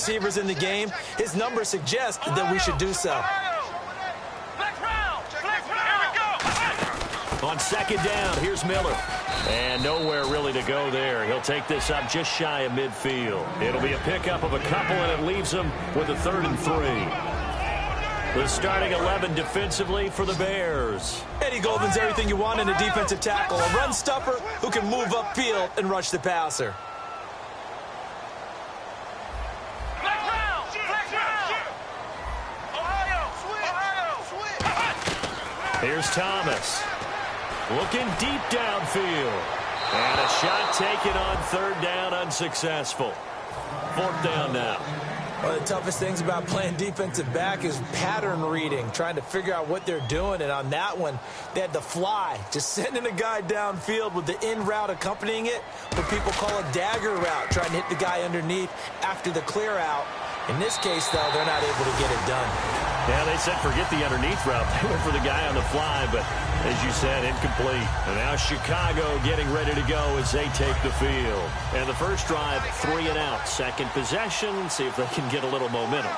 receivers in the game, his numbers suggest that we should do so. On second down, here's Miller. And nowhere really to go there. He'll take this up just shy of midfield. It'll be a pickup of a couple, and it leaves him with a 3rd and 3. The starting 11 defensively for the Bears. Eddie Golden's everything you want in a defensive tackle. A run stuffer who can move upfield and rush the passer. Here's Thomas. Looking deep downfield. And a shot taken on 3rd down, unsuccessful. 4th down now. One of the toughest things about playing defensive back is pattern reading, trying to figure out what they're doing. And on that one, they had the fly, just sending a guy downfield with the in route accompanying it, what people call a dagger route, trying to hit the guy underneath after the clear out. In this case, though, they're not able to get it done. Yeah, they said forget the underneath route. They went for the guy on the fly, but as you said, incomplete. And now Chicago getting ready to go as they take the field. And the first drive, 3 and out. Second possession, see if they can get a little momentum.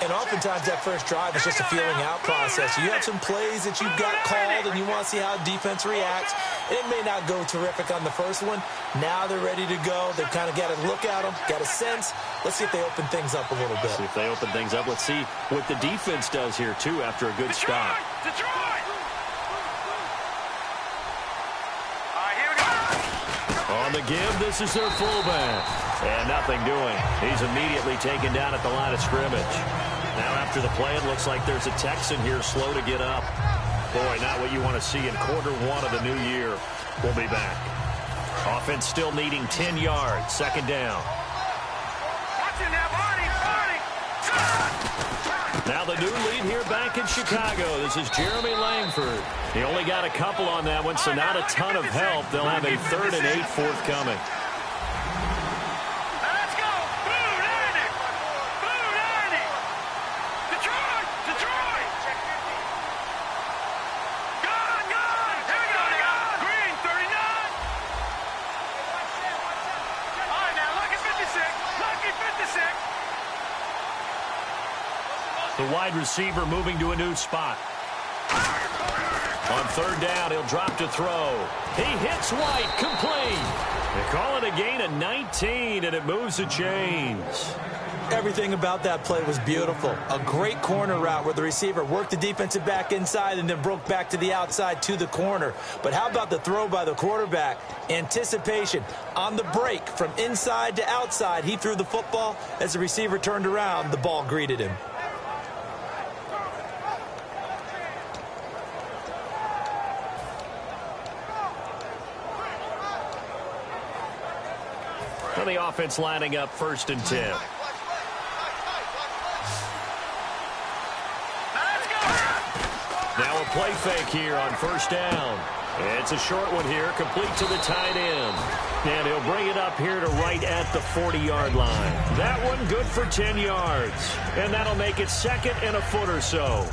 And oftentimes that first drive is just a feeling out process. You have some plays that you've got called and you want to see how defense reacts. And it may not go terrific on the first one. Now they're ready to go. They've kind of got to look at them, got a sense. Let's see if they open things up a little bit. See if they open things up. Let's see what the defense does here, too, after a good stop. On the give, this is their fullback. And nothing doing. He's immediately taken down at the line of scrimmage. Now after the play, it looks like there's a Texan here slow to get up. Boy, not what you want to see in quarter 1 of the new year. We'll be back. Offense still needing 10 yards. Second down. Now the new lead here back in Chicago. This is Jeremy Langford. He only got a couple on that one, so not a ton of help. They'll have a 3rd and 8 forthcoming. Let's go! Blue 90! Blue 90! Detroit! Detroit! Gone! Gone! Here we go! Green 39! All right, now lucky 56! Lucky 56! The wide receiver moving to a new spot. On 3rd down, he'll drop to throw. He hits White, complete. They call it a gain of 19, and it moves the chains. Everything about that play was beautiful. A great corner route where the receiver worked the defensive back inside and then broke back to the outside to the corner. But how about the throw by the quarterback? Anticipation on the break from inside to outside. He threw the football. As the receiver turned around, the ball greeted him. The offense lining up 1st and 10. Now a play fake here on 1st down. It's a short one here, complete to the tight end. And he'll bring it up here to right at the 40-yard line. That one good for 10 yards. And that'll make it 2nd and a foot or so.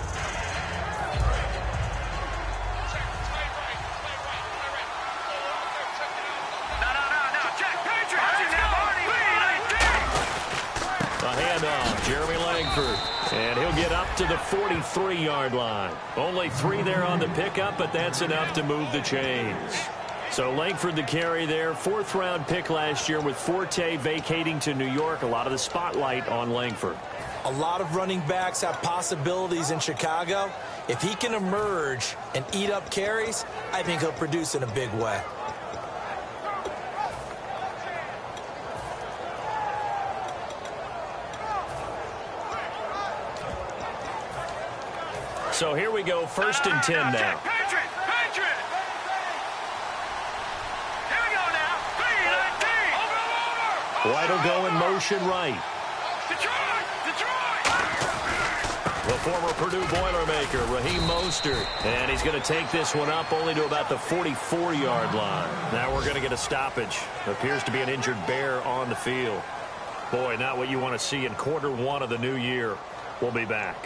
Jeremy Langford, and he'll get up to the 43-yard line. Only 3 there on the pickup, but that's enough to move the chains. So Langford the carry there, 4th-round pick last year with Forte vacating to New York. A lot of the spotlight on Langford. A lot of running backs have possibilities in Chicago. If he can emerge and eat up carries, I think he'll produce in a big way. So here we go, 1st and 10 now. Patriot! Patriot! Here we go now. 3-19! Over! White will go in motion right. Detroit! Detroit! The former Purdue Boilermaker, Raheem Mostert. And he's going to take this one up only to about the 44-yard line. Now we're going to get a stoppage. Appears to be an injured Bear on the field. Boy, not what you want to see in quarter 1 of the new year. We'll be back.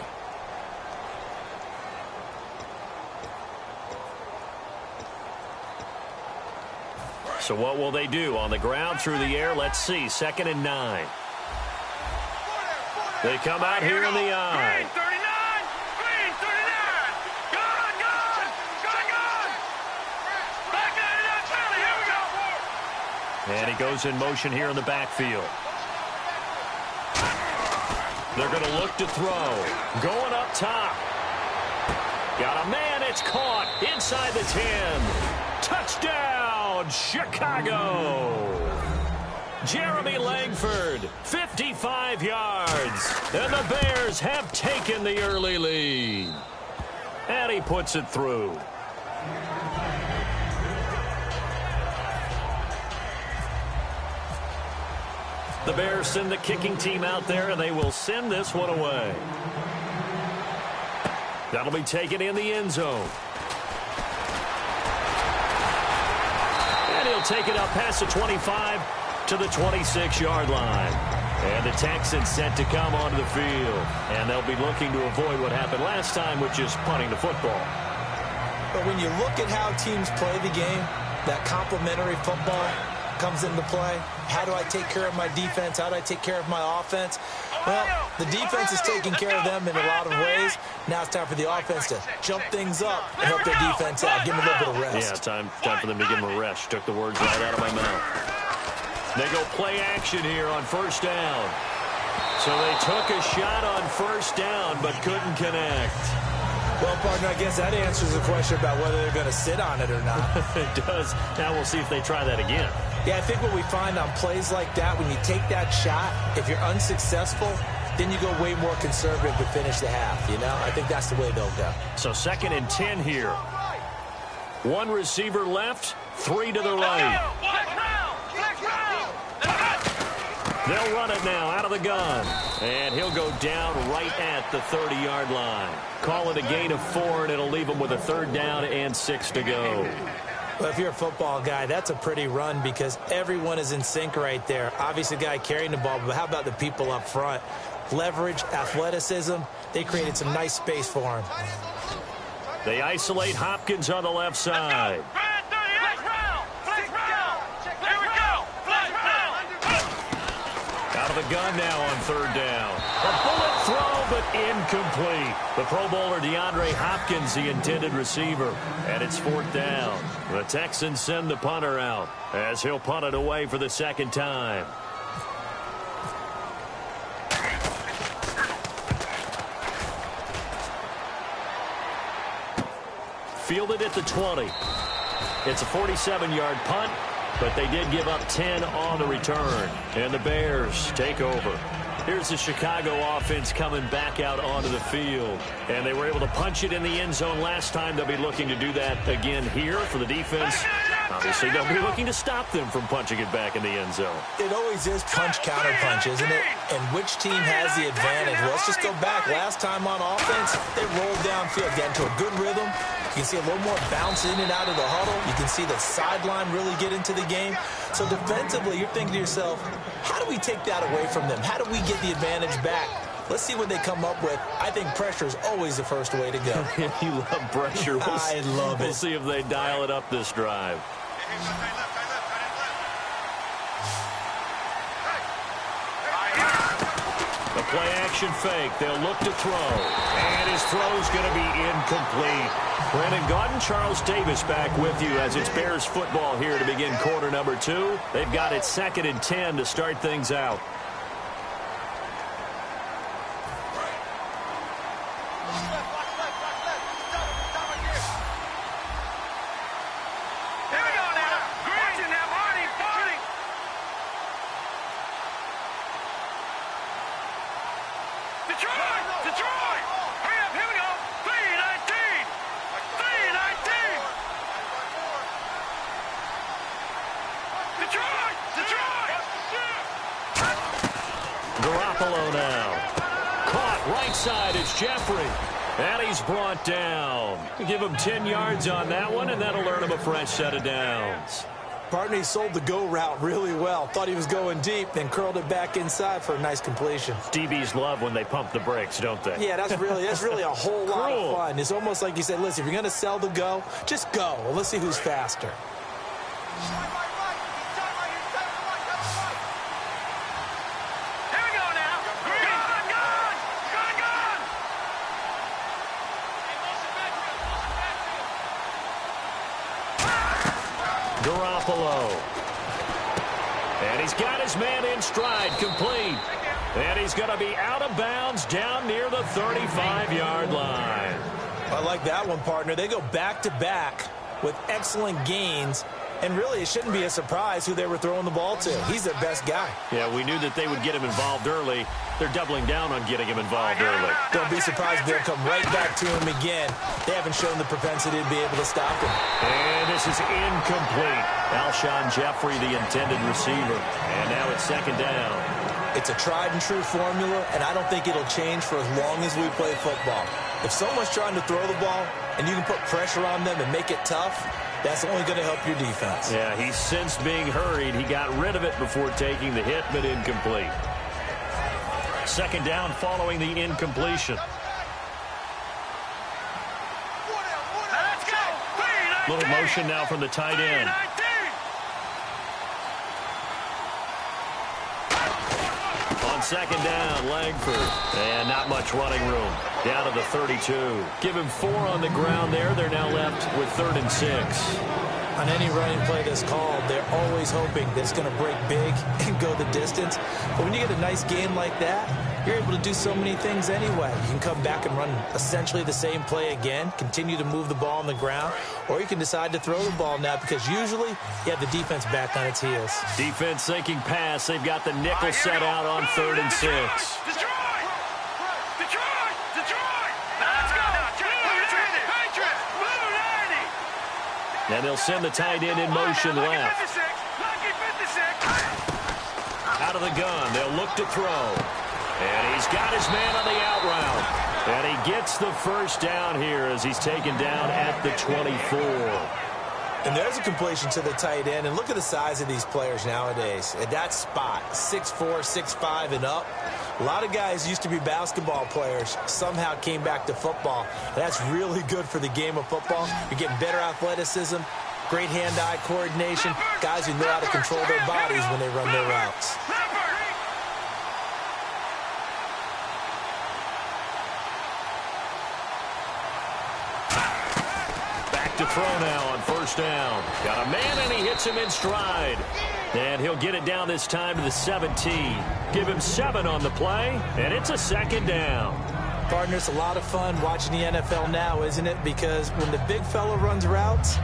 So what will they do? On the ground, through the air, let's see. 2nd and 9. They come out here in the eye. Green 39. Green 39. Gone, gone. Gone. Back 99 penalty. Here we go. And he goes in motion here in the backfield. They're going to look to throw. Going up top. Got a man. It's caught inside the 10. Touchdown, Chicago. Jeremy Langford, 55 yards. And the Bears have taken the early lead. And he puts it through. The Bears send the kicking team out there, and they will send this one away. That'll be taken in the end zone. And he'll take it up past the 25 to the 26-yard line. And the Texans set to come onto the field. And they'll be looking to avoid what happened last time, which is punting the football. But when you look at how teams play the game, that complementary football comes into play. How do I take care of my defense? How do I take care of my offense? Well, the defense is taking care of them in a lot of ways. Now it's time for the offense to jump things up and help their defense out. Give them a little bit of rest. Yeah, time for them to give them a rest. Took the words right out of my mouth. They go play action here on first down. So they took a shot on first down but couldn't connect. Well, partner, I guess that answers the question about whether they're going to sit on it or not. It does. Now we'll see if they try that again. Yeah, I think what we find on plays like that, when you take that shot, if you're unsuccessful, then you go way more conservative to finish the half, you know? I think that's the way they'll go. So 2nd and 10 here. One receiver left, 3 to the right. They'll run it now out of the gun. And he'll go down right at the 30-yard line. Call it a gain of 4, and it'll leave him with a 3rd down and 6 to go. Well, if you're a football guy, that's a pretty run because everyone is in sync right there. Obviously, the guy carrying the ball, but how about the people up front? Leverage, athleticism, they created some nice space for him. They isolate Hopkins on the left side. Out of the gun now on 3rd down. A bullet throw, but incomplete. The Pro Bowler DeAndre Hopkins, the intended receiver. And it's 4th down. The Texans send the punter out as he'll punt it away for the 2nd time. Fielded at the 20. It's a 47-yard punt, but they did give up 10 on the return. And the Bears take over. Here's the Chicago offense coming back out onto the field. And they were able to punch it in the end zone last time. They'll be looking to do that again here for the defense. Obviously, they'll be looking to stop them from punching it back in the end zone. It always is punch-counter-punch, isn't it? And which team has the advantage? Well, let's just go back. Last time on offense, they rolled downfield, got into a good rhythm. You can see a little more bounce in and out of the huddle. You can see the sideline really get into the game. So defensively, you're thinking to yourself, how do we take that away from them? How do we get the advantage back? Let's see what they come up with. I think pressure is always the first way to go. You love pressure. I love it. We'll see if they dial it up this drive. The play action fake. They'll look to throw. And his throw's going to be incomplete. Brandon Gaudin, Charles Davis back with you as it's Bears football here to begin quarter number 2. They've got it 2nd and 10 to start things out. Garoppolo now. Caught right side. It's Jeffrey. And he's brought down. Give him 10 yards on that one, and that'll earn him a fresh set of downs. Partner, he sold the go route really well. Thought he was going deep, then curled it back inside for a nice completion. DBs love when they pump the brakes, don't they? Yeah, that's really a whole lot of fun. It's almost like you said, listen, if you're going to sell the go, just go. Well, let's see who's faster. Here we go now. Garoppolo. And he's got his man in stride, complete. And he's going to be out of bounds down near the 35-yard line. I like that one, partner. They go back-to-back with excellent gains. And really, it shouldn't be a surprise who they were throwing the ball to. He's their best guy. Yeah, we knew that they would get him involved early. They're doubling down on getting him involved early. Don't be surprised if they'll come right back to him again. They haven't shown the propensity to be able to stop him. And this is incomplete. Alshon Jeffrey, the intended receiver. And now it's second down. It's a tried-and-true formula, and I don't think it'll change for as long as we play football. If someone's trying to throw the ball and you can put pressure on them and make it tough, that's only going to help your defense. Yeah, he sensed being hurried. He got rid of it before taking the hit, but incomplete. Second down following the incompletion. Let's go. Little motion now from the tight end. On second down, Langford. And not much running room. Down to the 32. Give him 4 on the ground there. They're now left with 3rd and 6. On any running play that's called, they're always hoping that it's going to break big and go the distance. But when you get a nice game like that, you're able to do so many things anyway. You can come back and run essentially the same play again, continue to move the ball on the ground, or you can decide to throw the ball now because usually you have the defense back on its heels. Defense thinking pass. They've got the nickel set out on 3rd and 6. Detroit! Let's go! Patriots! Blue 90! And they'll send the tight end in motion left. Lucky 56! Out of the gun. They'll look to throw. And he's got his man on the out route. And he gets the first down here as he's taken down at the 24. And there's a completion to the tight end. And look at the size of these players nowadays. At that spot, 6'4", 6'5", and up. A lot of guys used to be basketball players, somehow came back to football. And that's really good for the game of football. You're getting better athleticism, great hand-eye coordination, guys who know how to control their bodies when they run their routes. To throw now on first down. Got a man, and he hits him in stride. And he'll get it down this time to the 17. Give him 7 on the play, and it's a second down. Partner, it's a lot of fun watching the NFL now, isn't it? Because when the big fella runs routes,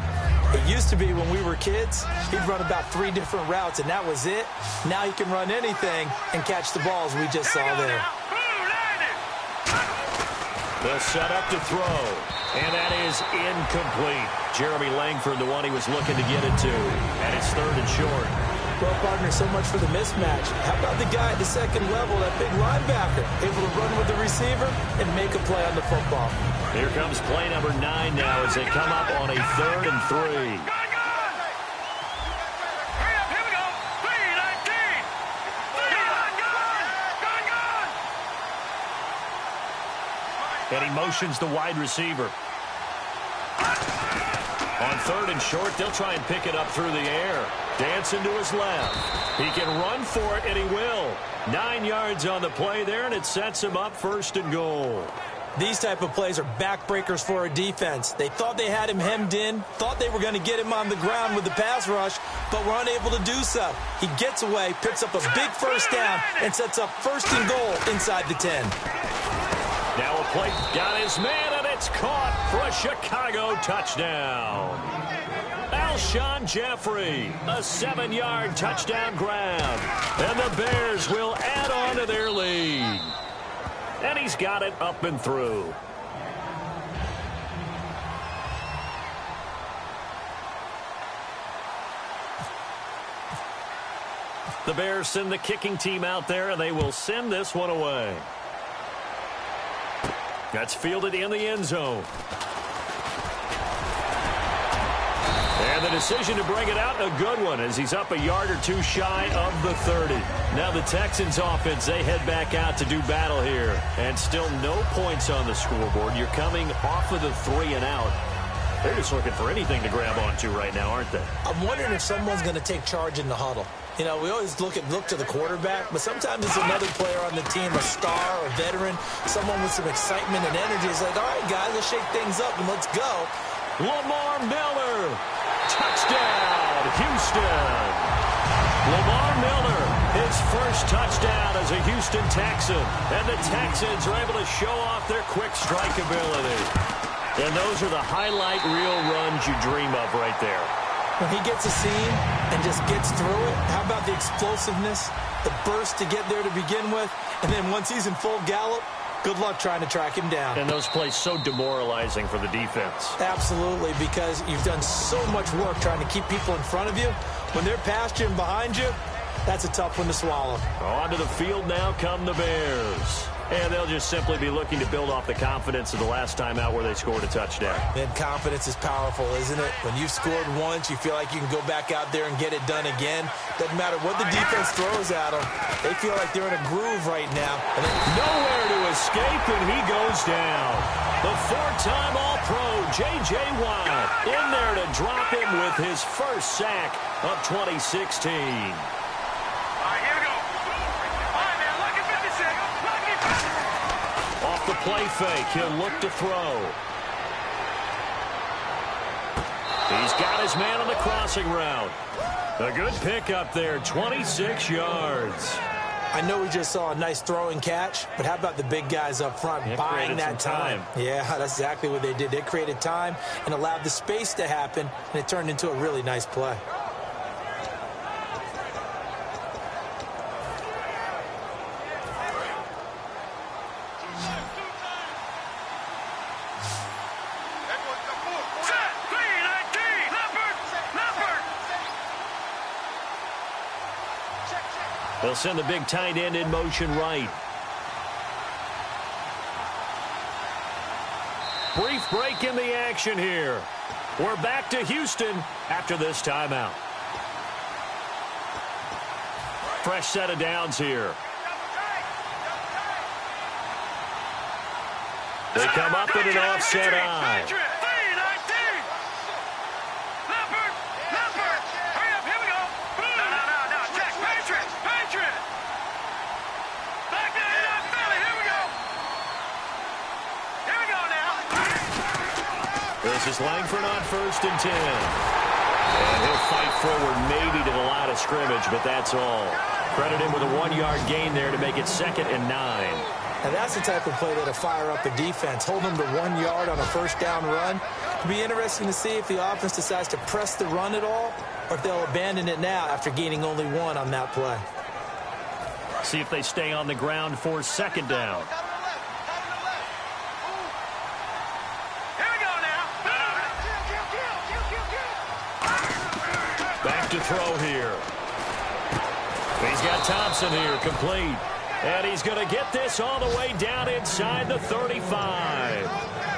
it used to be when we were kids, he'd run about 3 different routes, and that was it. Now he can run anything and catch the balls we just saw there. They'll set up to throw. And that is incomplete. Jeremy Langford, the one he was looking to get it to. And it's 3rd and short. Well, partner, so much for the mismatch. How about the guy at the second level, that big linebacker, able to run with the receiver and make a play on the football? Here comes play number 9 now as they come up on a 3rd and 3. And he motions the wide receiver. On 3rd and short, they'll try and pick it up through the air. Dancing to his left. He can run for it, and he will. 9 yards on the play there, and it sets him up 1st and goal. These type of plays are backbreakers for a defense. They thought they had him hemmed in, thought they were going to get him on the ground with the pass rush, but were unable to do so. He gets away, picks up a big first down, and sets up 1st and goal inside the 10. Now a play, got his man, and it's caught for a Chicago touchdown. Alshon Jeffrey, a 7-yard touchdown grab. And the Bears will add on to their lead. And he's got it up and through. The Bears send the kicking team out there, and they will send this one away. That's fielded in the end zone. And the decision to bring it out, a good one, as he's up a yard or 2 shy of the 30. Now the Texans offense, they head back out to do battle here. And still no points on the scoreboard. You're coming off of the 3 and out. They're just looking for anything to grab onto right now, aren't they? I'm wondering if someone's going to take charge in the huddle. You know, we always look to the quarterback, but sometimes it's another player on the team, a star, a veteran, someone with some excitement and energy. It's like, all right, guys, let's shake things up and let's go. Lamar Miller, touchdown. Houston. Lamar Miller, his first touchdown as a Houston Texan. And the Texans are able to show off their quick strike ability. And those are the highlight reel runs you dream of right there. When he gets a seam and just gets through it, how about the explosiveness, the burst to get there to begin with, and then once he's in full gallop, good luck trying to track him down. And those plays so demoralizing for the defense. Absolutely, because you've done so much work trying to keep people in front of you. When they're past you and behind you, that's a tough one to swallow. Onto the field now come the Bears. And they'll just simply be looking to build off the confidence of the last time out where they scored a touchdown. And confidence is powerful, isn't it? When you've scored once, you feel like you can go back out there and get it done again. Doesn't matter what the defense throws at them. They feel like they're in a groove right now. And nowhere to escape, and he goes down. The four-time All-Pro, J.J. Watt, in there to drop him with his first sack of 2016. Off the play fake, he'll look to throw. He's got his man on the crossing route. A good pickup there, 26 yards. I know we just saw a nice throwing catch, but how about the big guys up front buying that time? Yeah, that's exactly what they did. They created time and allowed the space to happen, and it turned into a really nice play. They'll send the big tight end in motion right. Brief break in the action here. We're back to Houston after this timeout. Fresh set of downs here. They come up in an offset eye. This is Langford on 1st and 10. And he'll fight forward maybe to the line of scrimmage, but that's all. Credit him with a 1-yard gain there to make it 2nd and 9. Now that's the type of play that'll fire up a defense. Hold them to 1 yard on a first down run. It'll be interesting to see if the offense decides to press the run at all or if they'll abandon it now after gaining only 1 on that play. See if they stay on the ground for 2nd down. To throw here. He's got Thompson here, complete. And he's going to get this all the way down inside the 35.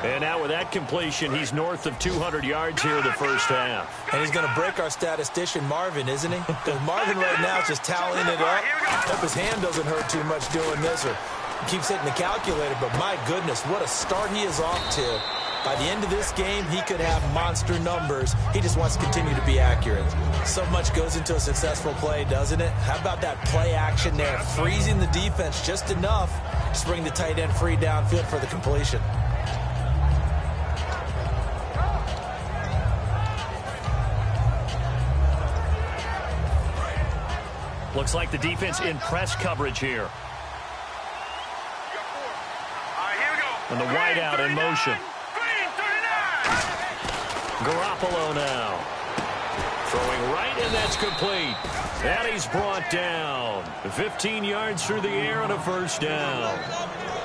And now with that completion, he's north of 200 yards here in the first half. And he's going to break our statistician, Marvin, isn't he? Because Marvin right now is just tallying it up. Hope his hand doesn't hurt too much doing this or keeps hitting the calculator. But my goodness, what a start he is off to. By the end of this game, he could have monster numbers. He just wants to continue to be accurate. So much goes into a successful play, doesn't it? How about that play action there? Freezing the defense just enough to bring the tight end free downfield for the completion. Looks like the defense in press coverage here. And the wideout in motion. Garoppolo now. Throwing right, and that's complete. And he's brought down. 15 yards through the air on a first down.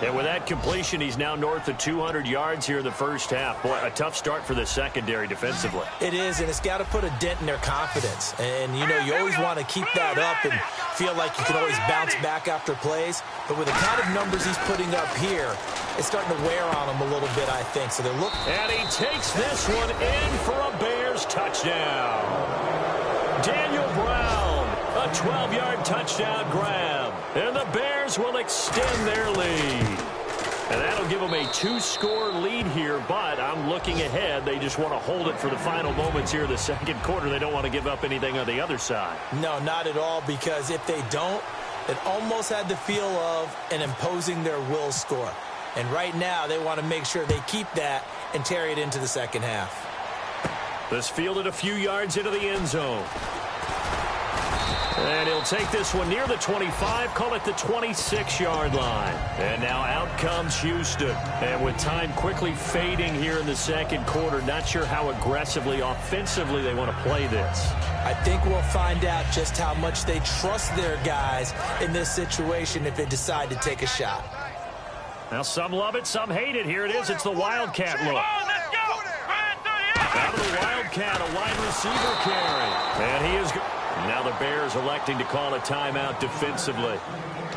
And with that completion, he's now north of 200 yards here in the first half. Boy, a tough start for the secondary defensively. It is, and it's got to put a dent in their confidence. And, you know, you always want to keep that up and feel like you can always bounce back after plays. But with the kind of numbers he's putting up here, it's starting to wear on him a little bit, I think. So they're looking. And he takes this one in for a Bears touchdown. Daniel Brown, a 12-yard touchdown grab. And the Bears will extend their lead. And that'll give them a 2-score lead here, but I'm looking ahead. They just want to hold it for the final moments here in the second quarter. They don't want to give up anything on the other side. No, not at all, because if they don't, it almost had the feel of an imposing their will score. And right now, they want to make sure they keep that and carry it into the second half. This fielded a few yards into the end zone. And he'll take this one near the 25, call it the 26-yard line. And now out comes Houston. And with time quickly fading here in the second quarter, not sure how aggressively, offensively they want to play this. I think we'll find out just how much they trust their guys in this situation if they decide to take a shot. Now some love it, some hate it. Here it is. It's the Wildcat look. Out of the Wildcat, a wide receiver carry. And he is... Now the Bears electing to call a timeout defensively.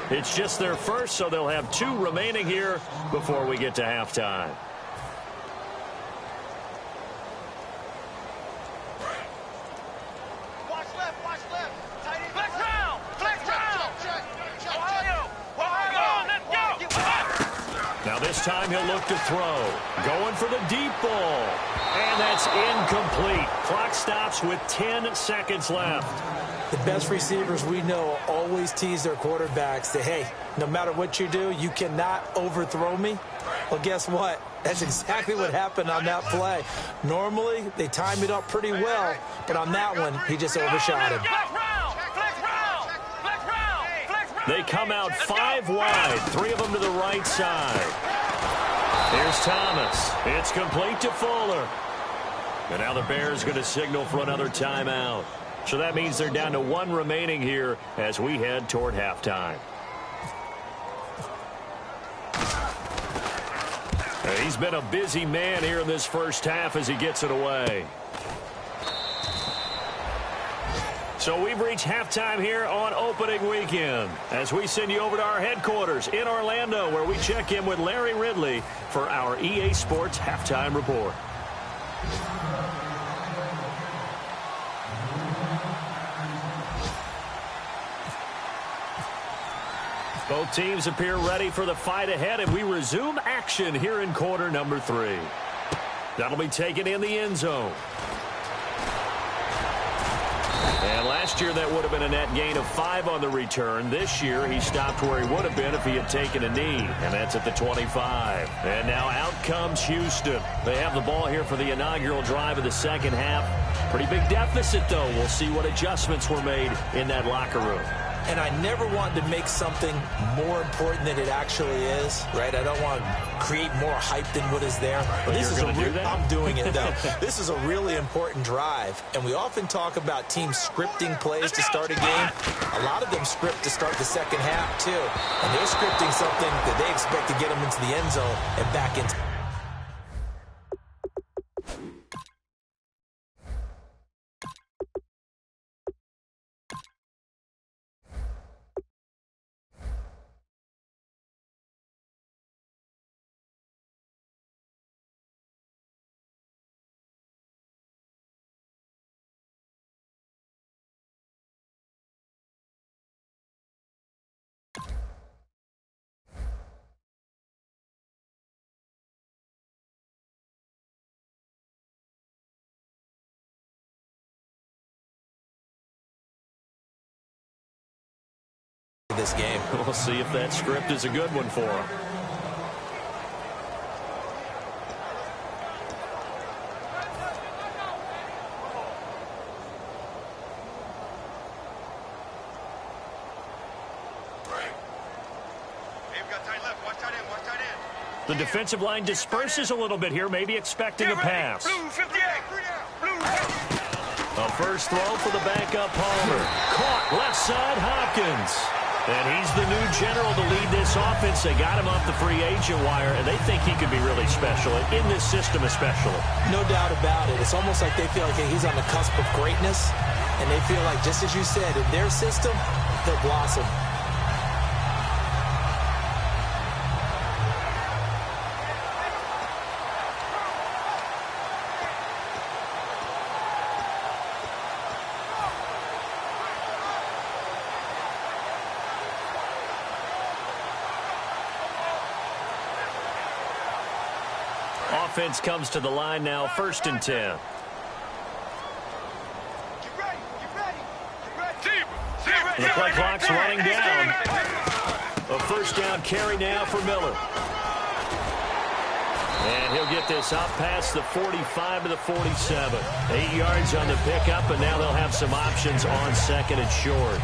It's just their first, so they'll have 2 remaining here before we get to halftime. Watch left, watch left. Tight end. Flex round, flex round. Ohio, let's go. Now this time he'll look to throw. Going for the deep ball. And that's incomplete. Clock stops with 10 seconds left. The best receivers we know always tease their quarterbacks that, hey, no matter what you do, you cannot overthrow me. Well, guess what? That's exactly what happened on that play. Normally, they time it up pretty well, but on that one, he just overshot him. They come out 5 wide, 3 of them to the right side. Here's Thomas. It's complete to Fuller. And now the Bears going to signal for another timeout. So that means they're down to 1 remaining here as we head toward halftime. He's been a busy man here in this first half as he gets it away. So we've reached halftime here on opening weekend as we send you over to our headquarters in Orlando, where we check in with Larry Ridley for our EA Sports Halftime Report. Both teams appear ready for the fight ahead, and we resume action here in quarter number 3. That'll be taken in the end zone. And last year that would have been a net gain of 5 on the return. This year he stopped where he would have been if he had taken a knee, and that's at the 25. And now out comes Houston. They have the ball here for the inaugural drive of the second half. Pretty big deficit, though. We'll see what adjustments were made in that locker room. And I never wanted to make something more important than it actually is, right? I don't want to create more hype than what is there. But this is going to do that? I'm doing it, though. This is a really important drive, and we often talk about teams scripting plays to start a game. A lot of them script to start the second half, too. And they're scripting something that they expect to get them into the end zone and back into. This game. We'll see if that script is a good one for him. The defensive line disperses a little bit here, maybe expecting a pass. A first throw for the backup Palmer. Caught left side Hopkins. And he's the new general to lead this offense. They got him off the free agent wire, and they think he could be really special, in this system especially. No doubt about it. It's almost like they feel like he's on the cusp of greatness, and they feel like, just as you said, in their system, he'll blossom. Offense comes to the line now, 1st and 10. The play clock's running down. A first down carry now for Miller. And he'll get this up past the 45 to the 47. 8 yards on the pickup, and now they'll have some options on second and short.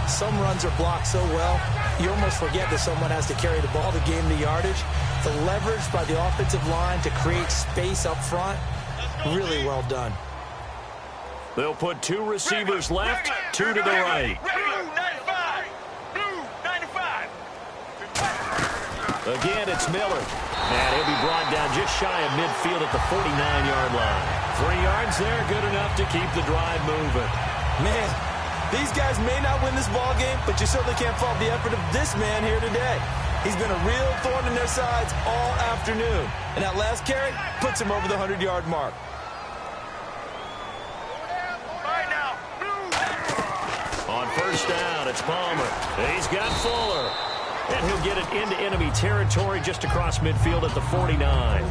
Some runs are blocked so well, you almost forget that someone has to carry the ball to gain the yardage. The leverage by the offensive line to create space up front, really well done. They'll put 2 receivers left, 2 to the right. Again, it's Miller. And he'll be brought down just shy of midfield at the 49-yard line. 3 yards there, good enough to keep the drive moving. Man, these guys may not win this ball game, but you certainly can't fault the effort of this man here today. He's been a real thorn in their sides all afternoon. And that last carry puts him over the 100-yard mark. On first down, it's Palmer. He's got Fuller. And he'll get it into enemy territory just across midfield at the 49.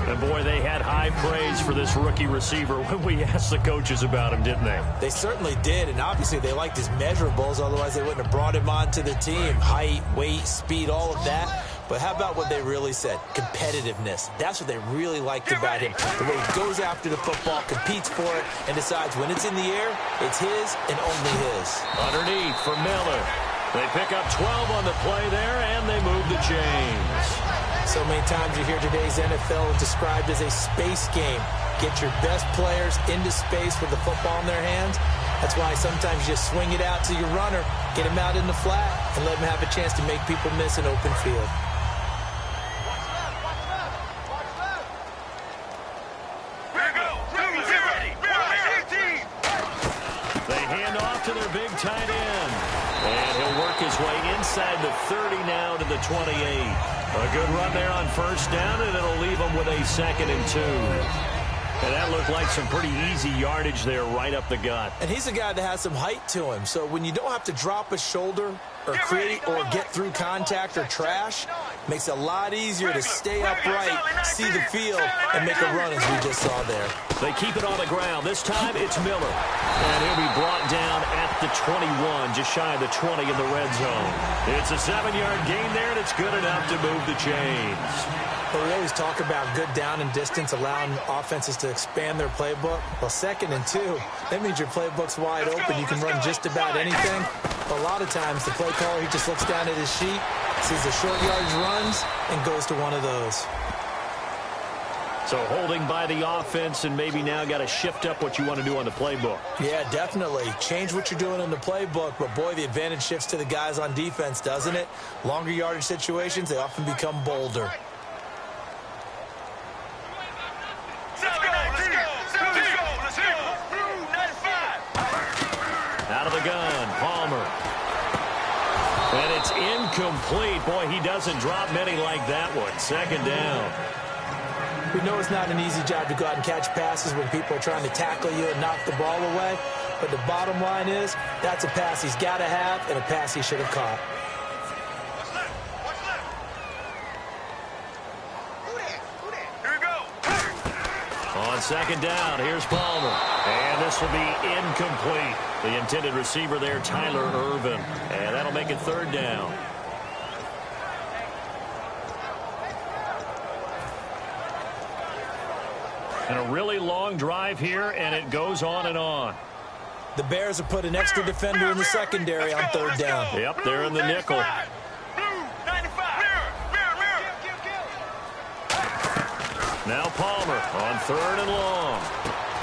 And, boy, they had high praise for this rookie receiver when we asked the coaches about him, didn't they? They certainly did, and obviously they liked his measurables. Otherwise, they wouldn't have brought him onto the team. Height, weight, speed, all of that. But how about what they really said? Competitiveness. That's what they really liked about him. The way he goes after the football, competes for it, and decides when it's in the air, it's his and only his. Underneath for Miller. They pick up 12 on the play there, and they move the chains. So many times you hear today's NFL described as a space game. Get your best players into space with the football in their hands. That's why sometimes you just swing it out to your runner, get him out in the flat, and let him have a chance to make people miss an open field. They hand off to their big tight end. And he'll work his way inside the 30 now to the 28. A good run there on first down, and it'll leave him with a 2nd and 2. And that looked like some pretty easy yardage there right up the gut. And he's a guy that has some height to him. So when you don't have to drop a shoulder or create or get through contact or trash, makes it a lot easier to stay upright, see the field, and make a run as we just saw there. They keep it on the ground. This time it's Miller. And he'll be brought down at the 21, just shy of the 20 in the red zone. It's a 7-yard gain there, and it's good enough to move the chains. But we always talk about good down and distance, allowing offenses to expand their playbook. Well, 2nd and 2, that means your playbook's wide open. You can run just about anything. But a lot of times, the play caller, he just looks down at his sheet, sees the short yardage runs, and goes to one of those. So holding by the offense, and maybe now got to shift up what you want to do on the playbook. Yeah, definitely. Change what you're doing in the playbook, but boy, the advantage shifts to the guys on defense, doesn't it? Longer yardage situations, they often become bolder. Out of the gun, Palmer. And it's incomplete. Boy, he doesn't drop many like that one. 2nd down. We know it's not an easy job to go out and catch passes when people are trying to tackle you and knock the ball away. But the bottom line is, that's a pass he's got to have and a pass he should have caught. On 2nd down, here's Palmer. And this will be incomplete. The intended receiver there, Tyler Ervin. And that'll make it 3rd down. And a really long drive here, and it goes on and on. The Bears have put an extra defender in the secondary on 3rd down. Yep, they're in the nickel. Now Palmer on 3rd and long.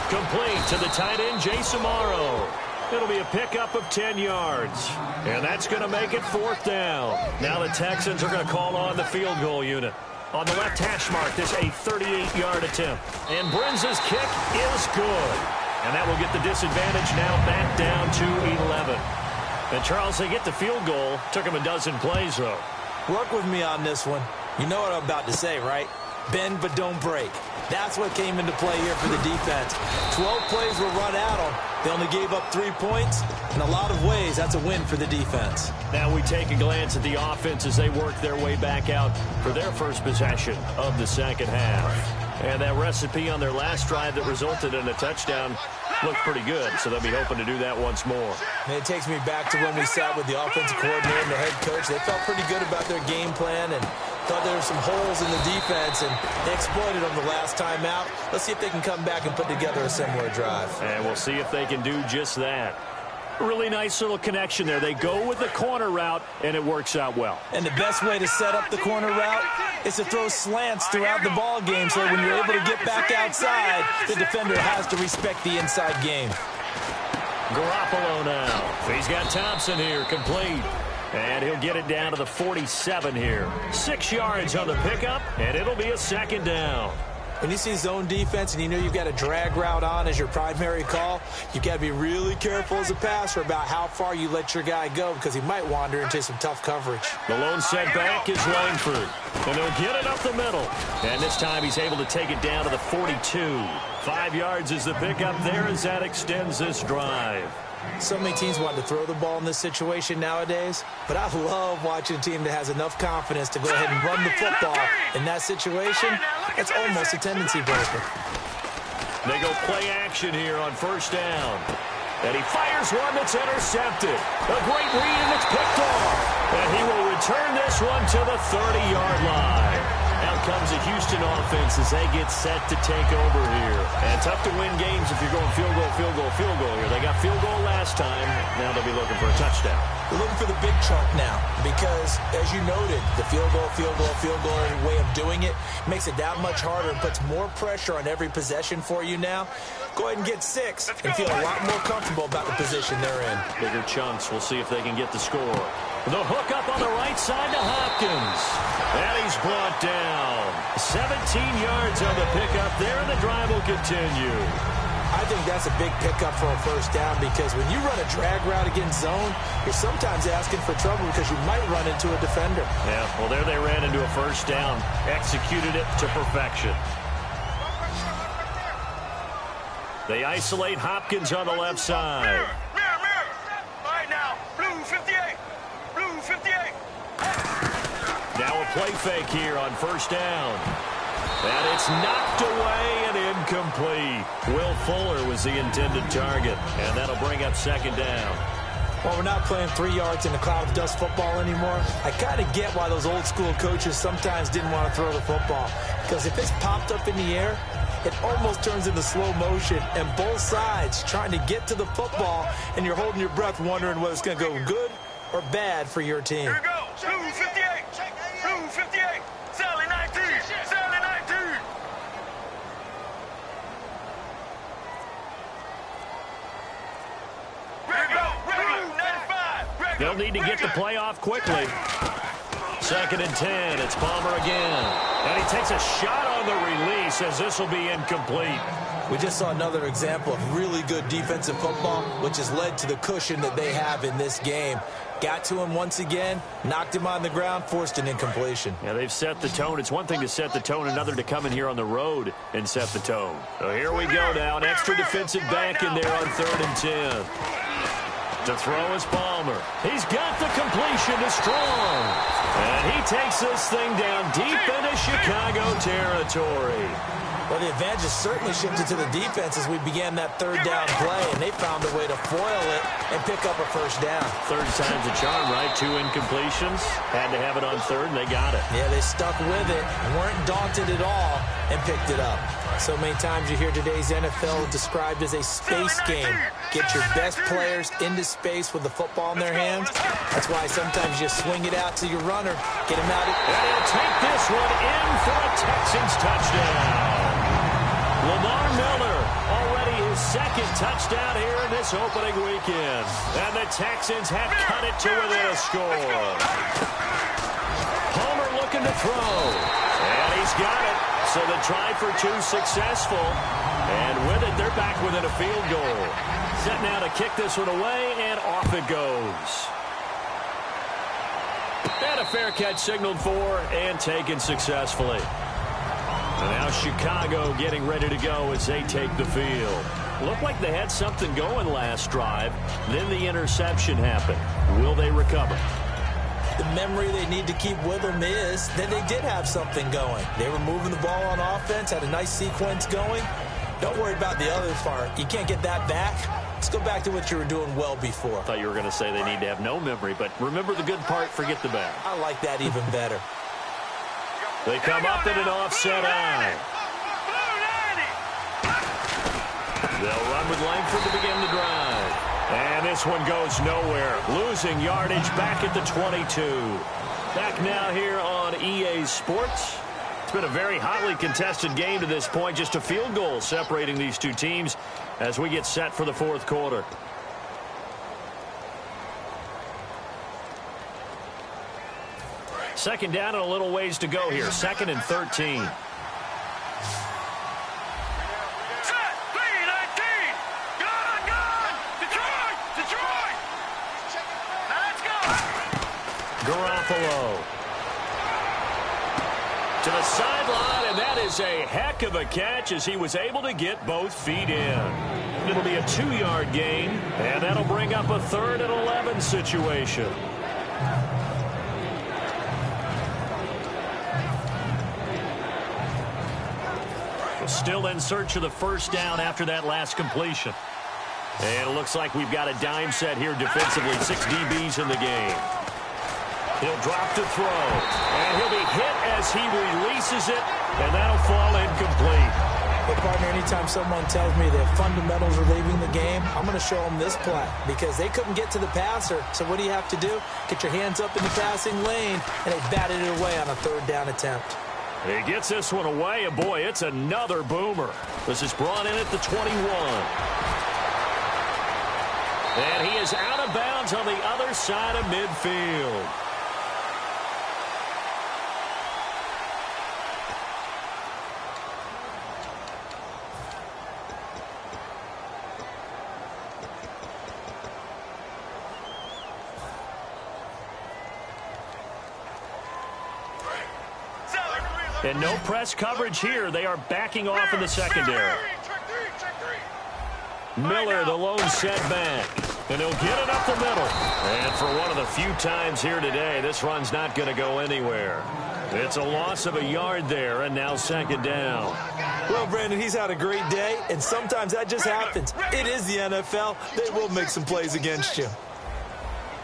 Complete to the tight end, Jason Morrow. It'll be a pickup of 10 yards. And that's going to make it 4th down. Now the Texans are going to call on the field goal unit. On the left hash mark, this a 38-yard attempt. And Brinz's kick is good. And that will get the disadvantage now back down to 11. And Charles, they get the field goal. Took him a dozen plays, though. Work with me on this one. You know what I'm about to say, right? Bend but don't break. That's what came into play here for the defense. 12 plays were run at them. They only gave up 3 points. In a lot of ways, that's a win for the defense. Now we take a glance at the offense as they work their way back out for their first possession of the 2nd half. And that recipe on their last drive that resulted in a touchdown looked pretty good, so they'll be hoping to do that once more. And it takes me back to when we sat with the offensive coordinator and the head coach. They felt pretty good about their game plan, and Thought there were some holes in the defense, and they exploited them the last time out. Let's see if they can come back and put together a similar drive. And we'll see if they can do just that. Really nice little connection there. They go with the corner route, and it works out well. And the best way to set up the corner route is to throw slants throughout the ball game, so when you're able to get back outside, the defender has to respect the inside game. Garoppolo now. He's got Thompson here, complete. And he'll get it down to the 47 here. 6 yards on the pickup, and it'll be a second down. When you see zone defense and you know you've got a drag route on as your primary call, you've got to be really careful as a passer about how far you let your guy go because he might wander into some tough coverage. The lone setback is Langford, and they'll get it up the middle. And this time he's able to take it down to the 42. 5 yards is the pickup there as that extends this drive. So many teams want to throw the ball in this situation nowadays, but I love watching a team that has enough confidence to go ahead and run the football. In that situation, it's almost a tendency breaker. They go play action here on first down. And he fires one that's intercepted. A great read, and it's picked off. And he will return this one to the 30-yard line. Out comes the Houston offense as they get set to take over here. And tough to win games if you're going field goal, field goal, field goal here. They got field goal last time. Now they'll be looking for a touchdown. They're looking for the big chunk now because, as you noted, the field goal way of doing it makes it that much harder and puts more pressure on every possession for you now. Go ahead and get 6 and feel a lot more comfortable about the position they're in. Bigger chunks. We'll see if they can get the score. The hook up on the right side to Hopkins. And he's brought down. 17 yards on the pickup there, and the drive will continue. I think that's a big pickup for a first down because when you run a drag route against zone, you're sometimes asking for trouble because you might run into a defender. Yeah, well, there they ran into a first down. Executed it to perfection. They isolate Hopkins on the left side. Mirror. All right, now, blue 58. Blue 58. Now a play fake here on first down. And it's knocked away and incomplete. Will Fuller was the intended target, and that'll bring up second down. Well, we're not playing 3 yards in a cloud of dust football anymore. I kind of get why those old school coaches sometimes didn't want to throw the football. Because if it's popped up in the air, it almost turns into slow motion, and both sides trying to get to the football, and you're holding your breath wondering whether it's going to go good or bad for your team. Here we go. Blue 58. Blue 58. Sally 19. Sally 19. Here we go. Blue 95. They'll need to get the play off quickly. 2nd and 10. It's Palmer again. And he takes a shot on the release as this will be incomplete. We just saw another example of really good defensive football, which has led to the cushion that they have in this game. Got to him once again, knocked him on the ground, forced an incompletion. Yeah, they've set the tone. It's one thing to set the tone, another to come in here on the road and set the tone. So here we go now. An extra defensive back in there on 3rd and 10. To throw is Palmer. He's got the completion to Strong. And he takes this thing down deep into Chicago territory. Well, the advantage has certainly shifted to the defense as we began that 3rd down play, and they found a way to foil it and pick up a first down. 3rd time's a charm, right? 2 incompletions. Had to have it on 3rd, and they got it. Yeah, they stuck with it, weren't daunted at all, and picked it up. So many times you hear today's NFL described as a space game. Get your best players into space with the football in their hands. That's why sometimes you swing it out to your runner, get him out. And he'll take this one in for a Texans touchdown. Lamar Miller, already his 2nd touchdown here in this opening weekend. And the Texans have cut it to within a score. Palmer looking to throw. And he's got it. So the try for 2 successful. And with it, they're back within a field goal. Set now to kick this one away, and off it goes. And a fair catch signaled for and taken successfully. And now Chicago getting ready to go as they take the field. Looked like they had something going last drive. Then the interception happened. Will they recover? The memory they need to keep with them is that they did have something going. They were moving the ball on offense, had a nice sequence going. Don't worry about the other part. You can't get that back. Let's go back to what you were doing well before. I thought you were going to say they need to have no memory, but remember the good part, forget the bad. I like that even better. They come up in an offset eye. They'll run with Langford to begin the drive. And this one goes nowhere. Losing yardage back at the 22. Back now here on EA Sports. It's been a very hotly contested game to this point. Just a field goal separating these two teams as we get set for the fourth quarter. Second down and a little ways to go here. 2nd and 13. Garoppolo to the sideline, and that is a heck of a catch as he was able to get both feet in. It'll be a 2-yard gain, and that'll bring up a 3rd and 11 situation. Still in search of the first down after that last completion. And it looks like we've got a dime set here defensively. 6 DBs in the game. He'll drop to throw, and he'll be hit as he releases it, and that'll fall incomplete. Hey, partner, anytime someone tells me that fundamentals are leaving the game, I'm going to show them this play because they couldn't get to the passer. So what do you have to do? Get your hands up in the passing lane, and they batted it away on a 3rd down attempt. He gets this one away, and boy, it's another boomer. This is brought in at the 21. And he is out of bounds on the other side of midfield. And no press coverage here. They are backing off in the secondary. Miller, the lone setback. And he'll get it up the middle. And for one of the few times here today, this run's not going to go anywhere. It's a loss of a yard there, and now 2nd down. Well, Brandon, he's had a great day, and sometimes that just happens. It is the NFL. They will make some plays against you.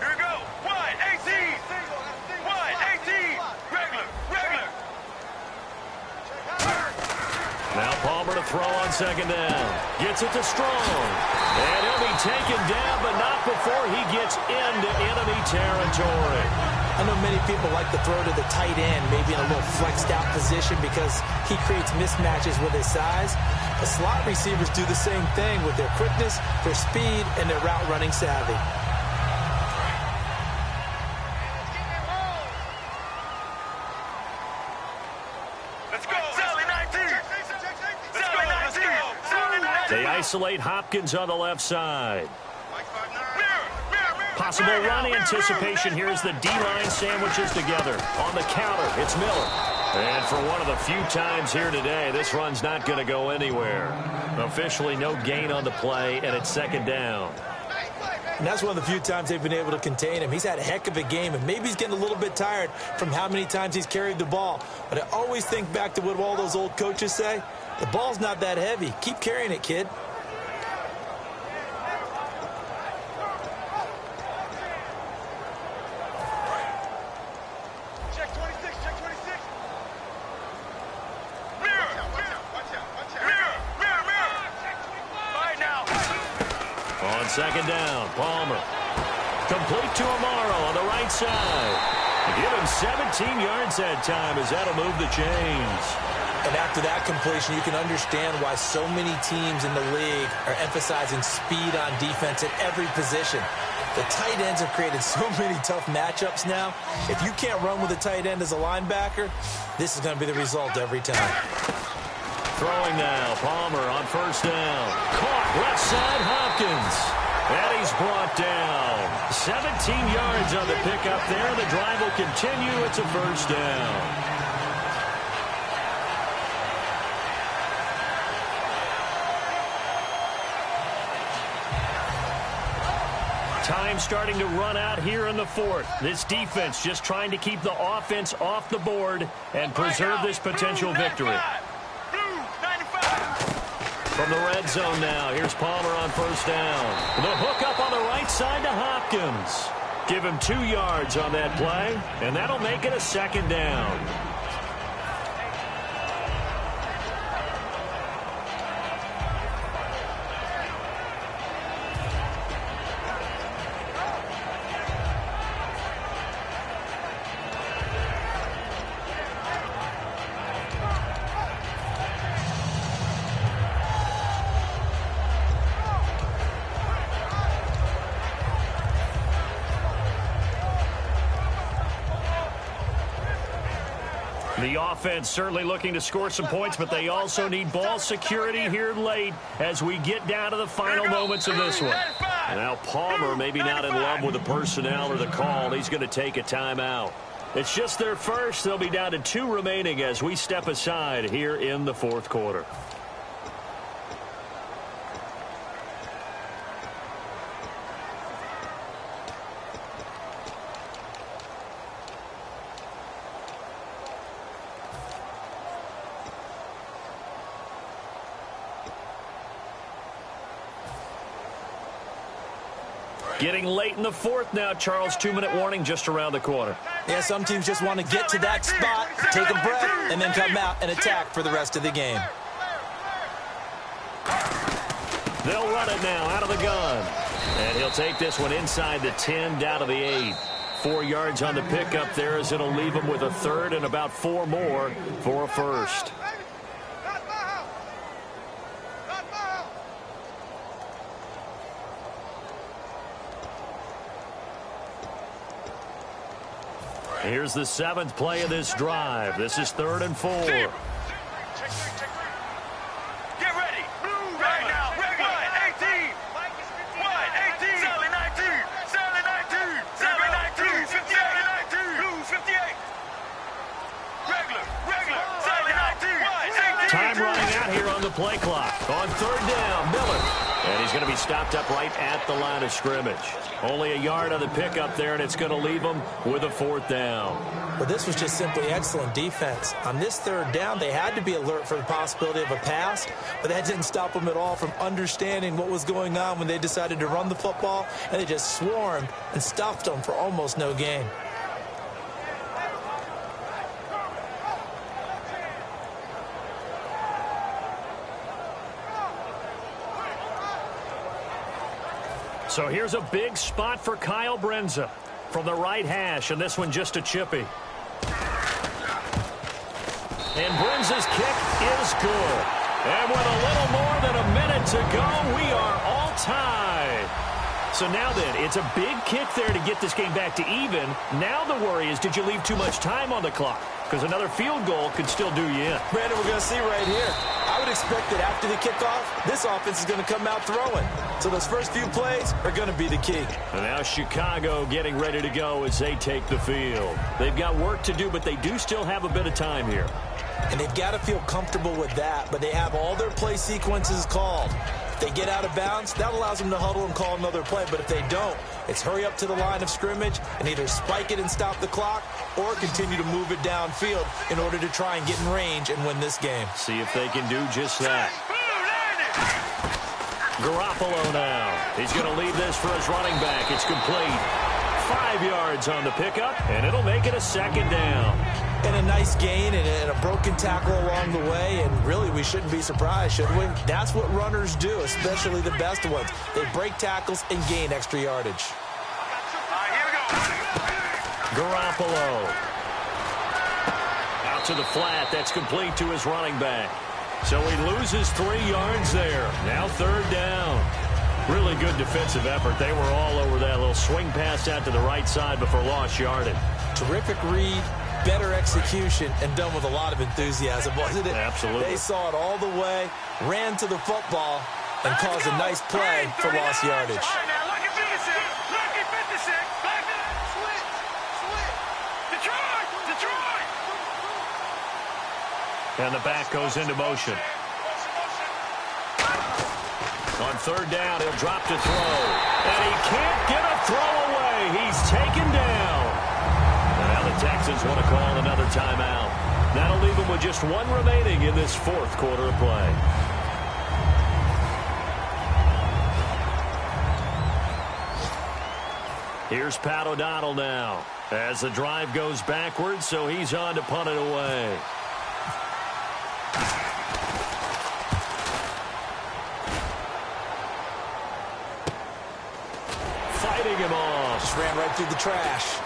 Here we go. Wide 18. Wide 18. Regular. Now Palmer to throw on 2nd down. Gets it to Strong. And he'll be taken down, but not before he gets into enemy territory. I know many people like to throw to the tight end, maybe in a little flexed out position because he creates mismatches with his size. The slot receivers do the same thing with their quickness, their speed, and their route running savvy. Let's go. Sally 19. Sally 19. They isolate Hopkins on the left side. Possible run anticipation. Here's the D-line sandwiches together. On the counter, it's Miller. And for one of the few times here today, this run's not going to go anywhere. Officially no gain on the play, and it's 2nd down. And that's one of the few times they've been able to contain him. He's had a heck of a game, and maybe he's getting a little bit tired from how many times he's carried the ball. But I always think back to what all those old coaches say. The ball's not that heavy. Keep carrying it, kid. On 2nd down, Palmer. Complete to Amaro on the right side. Give him 17 yards that time as that'll move the chains. And after that completion, you can understand why so many teams in the league are emphasizing speed on defense at every position. The tight ends have created so many tough matchups now. If you can't run with a tight end as a linebacker, this is going to be the result every time. Throwing now, Palmer on 1st down. Caught left side, Hopkins. And he's brought down. 17 yards on the pickup there. The drive will continue. It's a 1st down. Time starting to run out here in the 4th. This defense just trying to keep the offense off the board and preserve this potential victory. From the red zone now, here's Palmer on 1st down. The hook up on the right side to Hopkins. Give him 2 yards on that play, and that'll make it a 2nd down. The offense certainly looking to score some points, but they also need ball security here late as we get down to the final moments of this one. Now Palmer maybe not in love with the personnel or the call. He's going to take a timeout. It's just their first. They'll be down to 2 remaining as we step aside here in the fourth quarter. Getting late in the fourth now, Charles. 2-minute warning just around the corner. Yeah, some teams just want to get to that spot, take a breath, and then come out and attack for the rest of the game. They'll run it now out of the gun. And he'll take this one inside the 10, down to the 8. 4 yards on the pickup there as it'll leave him with a third and about 4 more for a first. Here's the 7th play of this drive. This is 3rd and 4. Get ready. Right now. Wide 18. Wide 18. Sally 19. Sally 19. Sally 19. 58. Blue 58. Regular. Sally 19. Wide 18. Time running out here on the play clock. On 3rd down, Miller. And he's going to be stopped up right at the line of scrimmage. Only a yard on the pickup there, and it's going to leave him with a 4th down. Well, this was just simply excellent defense. On this 3rd down, they had to be alert for the possibility of a pass, but that didn't stop them at all from understanding what was going on when they decided to run the football, and they just swarmed and stuffed them for almost no gain. So here's a big spot for Kyle Brenza from the right hash, and this one just a chippy. And Brenza's kick is good. And with a little more than a minute to go, we are all tied. So now then, it's a big kick there to get this game back to even. Now the worry is, did you leave too much time on the clock? Because another field goal could still do you in. Brandon, we're going to see right here. I would expect that after the kickoff, this offense is going to come out throwing. So those first few plays are going to be the key. And now Chicago getting ready to go as they take the field. They've got work to do, but they do still have a bit of time here. And they've got to feel comfortable with that, but they have all their play sequences called. If they get out of bounds, that allows them to huddle and call another play. But if they don't, it's hurry up to the line of scrimmage and either spike it and stop the clock or continue to move it downfield in order to try and get in range and win this game. See if they can do just that. Garoppolo now. He's going to leave this for his running back. It's complete. 5 yards on the pickup, and it'll make it a 2nd down. And a nice gain and a broken tackle along the way, and really we shouldn't be surprised, should we? That's what runners do, especially the best ones. They break tackles and gain extra yardage. Garoppolo. Out to the flat. That's complete to his running back. So he loses 3 yards there. Now 3rd down. Really good defensive effort. They were all over that little swing pass out to the right side before lost yardage. Terrific read, better execution, and done with a lot of enthusiasm, wasn't it? Absolutely. They saw it all the way, ran to the football, and caused a nice play for lost yardage. And the back goes into motion. On 3rd down, he'll drop to throw. And he can't get a throw away. He's taken down. And now the Texans want to call another timeout. That'll leave them with just 1 remaining in this 4th quarter of play. Here's Pat O'Donnell now as the drive goes backwards, so he's on to punt it away. Fighting him off. Just ran right through the trash.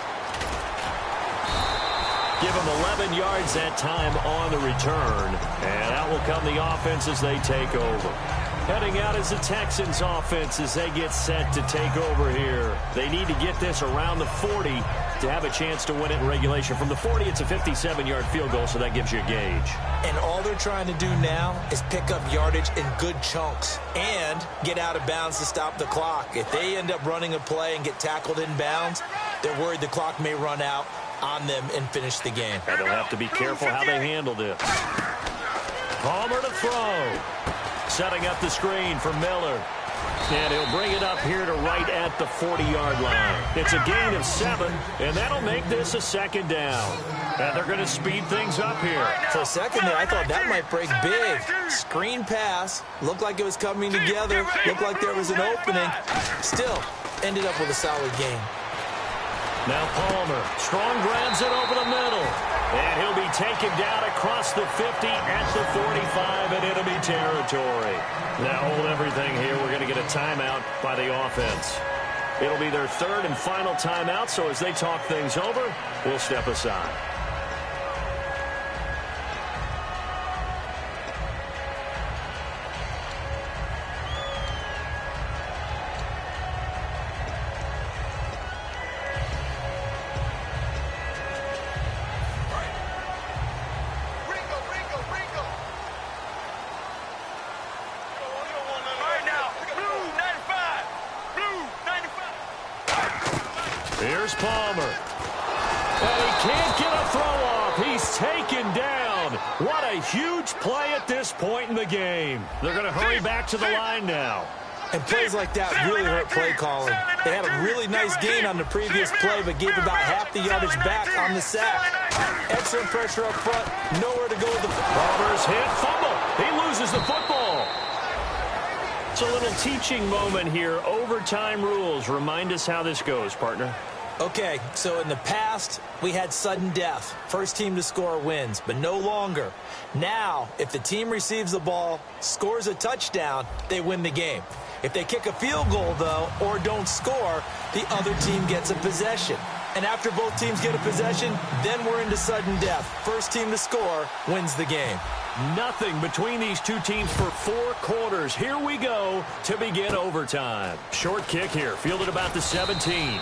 Give him 11 yards that time on the return. And out will come the offense as they take over. Heading out as the Texans offense as they get set to take over here. They need to get this around the 40 to have a chance to win it in regulation. From the 40, it's a 57-yard field goal, so that gives you a gauge. And all they're trying to do now is pick up yardage in good chunks and get out of bounds to stop the clock. If they end up running a play and get tackled in bounds, they're worried the clock may run out on them and finish the game. And they'll have to be careful how they handle this. Palmer to throw. Setting up the screen for Miller. And he'll bring it up here to right at the 40-yard line. It's a gain of 7, and that'll make this a second down. And they're going to speed things up here. For a second there, I thought that might break big. Screen pass. Looked like it was coming together. Looked like there was an opening. Still, ended up with a solid gain. Now Palmer. Strong grabs it over the middle. And he'll be taken down across the 50 at the 45 in enemy territory. Now hold everything here. We're going to get a timeout by the offense. It'll be their third and final timeout, so as they talk things over, we'll step aside. Here's Palmer. And he can't get a throw off. He's taken down. What a huge play at this point in the game. They're going to hurry back to the line now. And plays like that really hurt play calling. They had a really nice gain on the previous play, but gave about half the yardage back on the sack. Excellent pressure up front. Nowhere to go with the Palmer's hit. Fumble. He loses the football. It's a little teaching moment here. Overtime rules. Remind us how this goes, partner. Okay, so in the past, we had sudden death. First team to score wins, but no longer. Now, if the team receives the ball, scores a touchdown, they win the game. If they kick a field goal, though, or don't score, the other team gets a possession. And after both teams get a possession, then we're into sudden death. First team to score wins the game. Nothing between these two teams for 4 quarters. Here we go to begin overtime. Short kick here, fielded about the 17.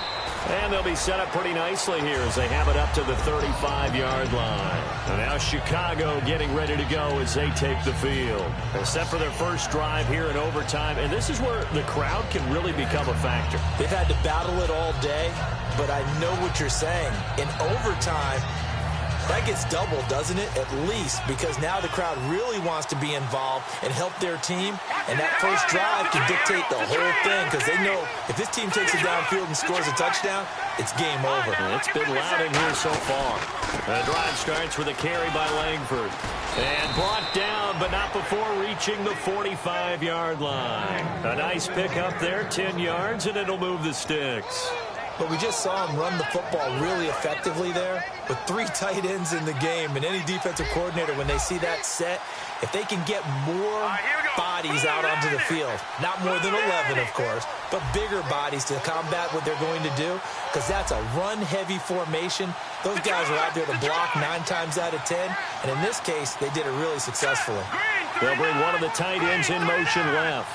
And they'll be set up pretty nicely here as they have it up to the 35-yard line. And now Chicago getting ready to go as they take the field. They're set for their first drive here in overtime, and this is where the crowd can really become a factor. They've had to battle it all day, but I know what you're saying. In overtime, that gets doubled, doesn't it? At least, because now the crowd really wants to be involved and help their team, and that first drive can dictate the whole thing because they know if this team takes it downfield and scores a touchdown, it's game over. And it's been loud in here so far. The drive starts with a carry by Langford. And brought down, but not before reaching the 45-yard line. A nice pick up there, 10 yards, and it'll move the sticks. But we just saw him run the football really effectively there with 3 tight ends in the game. And any defensive coordinator, when they see that set, if they can get more bodies out onto the field, not more than 11, of course, but bigger bodies to combat what they're going to do, because that's a run-heavy formation. Those guys are out there to block 9 times out of 10, and in this case, they did it really successfully. They'll bring one of the tight ends in motion left.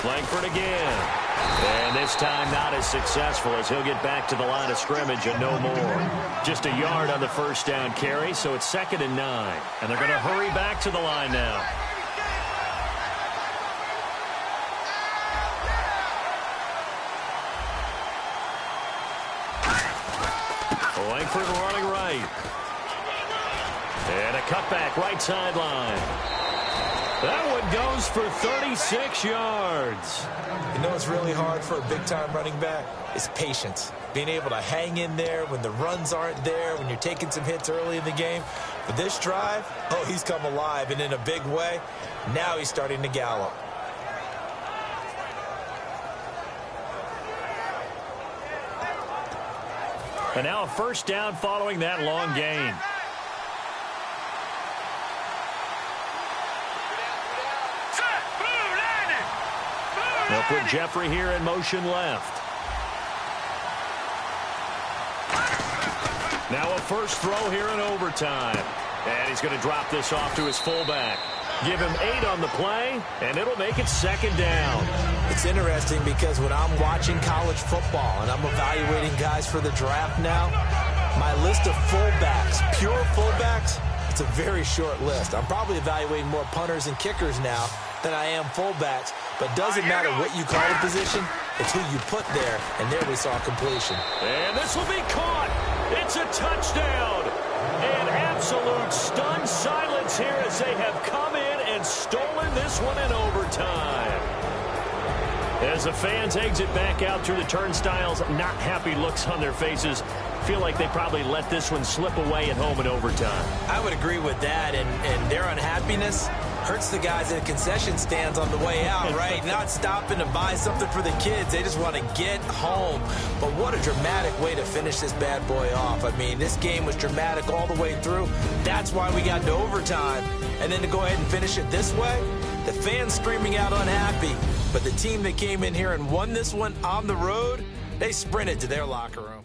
Langford again. And this time not as successful as he'll get back to the line of scrimmage and no more. Just a yard on the first down carry, so it's 2nd and 9. And they're going to hurry back to the line now. Langford running right. And a cutback right sideline. That one goes for 36 yards. You know what's really hard for a big-time running back? Is patience. Being able to hang in there when the runs aren't there, when you're taking some hits early in the game. But this drive, oh, he's come alive, and in a big way. Now he's starting to gallop. And now a first down following that long gain. They'll put Jeffrey here in motion left. Now a first throw here in overtime. And he's going to drop this off to his fullback. Give him 8 on the play, and it'll make it 2nd down. It's interesting because when I'm watching college football and I'm evaluating guys for the draft now, my list of fullbacks, pure fullbacks, it's a very short list. I'm probably evaluating more punters and kickers now than I am fullbacks, but doesn't matter what you call a position, it's who you put there, and there we saw completion. And this will be caught. It's a touchdown. And absolute stunned silence here as they have come in and stolen this one in overtime. As the fans exit back out through the turnstiles, not happy looks on their faces. Feel like they probably let this one slip away at home in overtime. I would agree with that, and their unhappiness hurts the guys at the concession stands on the way out, right? Not stopping to buy something for the kids. They just want to get home. But what a dramatic way to finish this bad boy off. I mean, this game was dramatic all the way through. That's why we got to overtime. And then to go ahead and finish it this way, the fans screaming out unhappy. But the team that came in here and won this one on the road, they sprinted to their locker room.